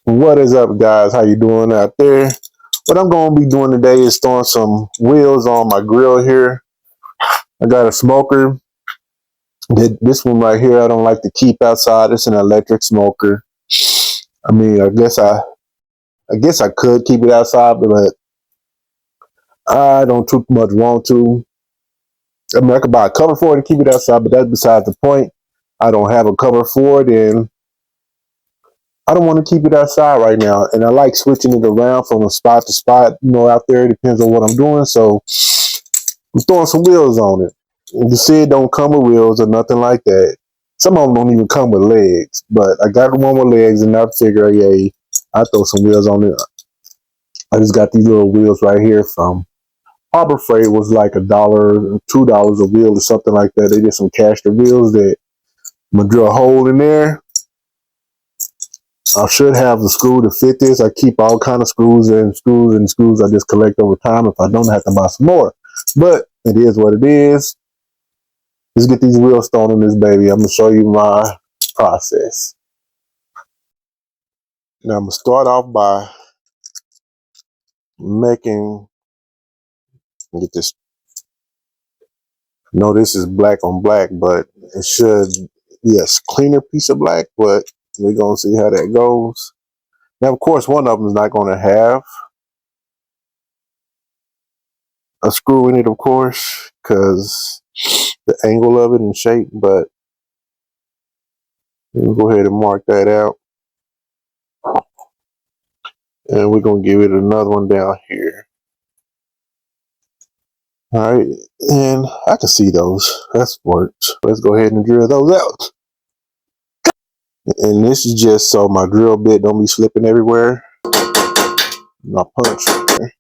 What is up, guys? How you doing out there? What I'm going to be doing today is throwing some wheels on my grill here. I got a smoker. This one right here I don't like to keep outside. It's an electric smoker. I mean, I guess I could keep it outside, but I don't too much want to. I mean, I could buy a cover for it and keep it outside, but that's beside the point. I don't have a cover for it, and I don't want to keep it outside right now. And I like switching it around from a spot to spot, out there. It depends on what I'm doing. So I'm throwing some wheels on it. You see, it don't come with wheels or nothing like that. Some of them don't even come with legs, but I got one with legs, and I figure, yeah, I throw some wheels on it. I just got these little wheels right here from Harbor Freight. Was like $1, $2 a wheel or something like that. They did some caster wheels that I'm gonna drill a hole in there. I should have the screw to fit this. I keep all kind of screws and screws and screws I just collect over time. If I don't, have to buy some more. But it is what it is. Let's get these wheels thrown on this baby. I'm going to show you my process. Now I'm going to start off by get this. No, this is black on black, but it should be a cleaner piece of black, but we're going to see how that goes. Now, of course, one of them is not going to have a screw in it, of course, because the angle of it and shape, but we'll go ahead and mark that out. And we're going to give it another one down here. All right, and I can see those. That's works. Let's go ahead and drill those out. And this is just so my drill bit don't be slipping everywhere. My punch right there.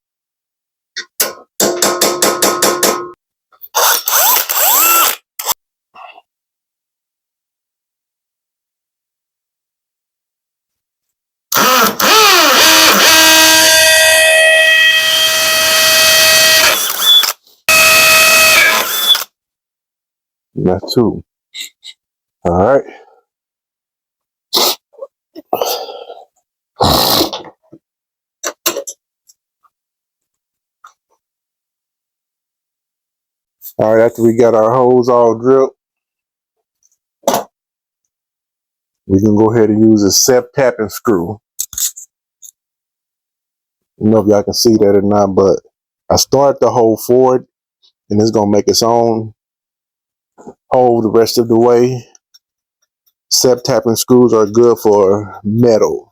That too. All right. All right, after we got our holes all drilled, we can go ahead and use a self-tapping screw. I don't know if y'all can see that or not, but I start the hole forward, and it's going to make its own hole the rest of the way. Self-tapping screws are good for metal.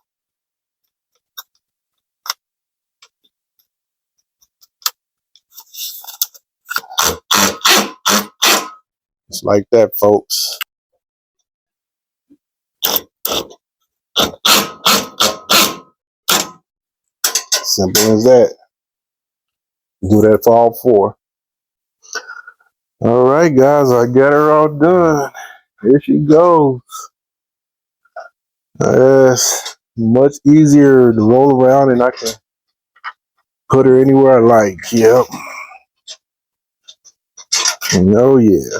It's like that, folks. Simple as that. Do that for all four. All right, guys, I got her all done. Here she goes. It's much easier to roll around, and I can put her anywhere I like. Yep. Oh, yeah.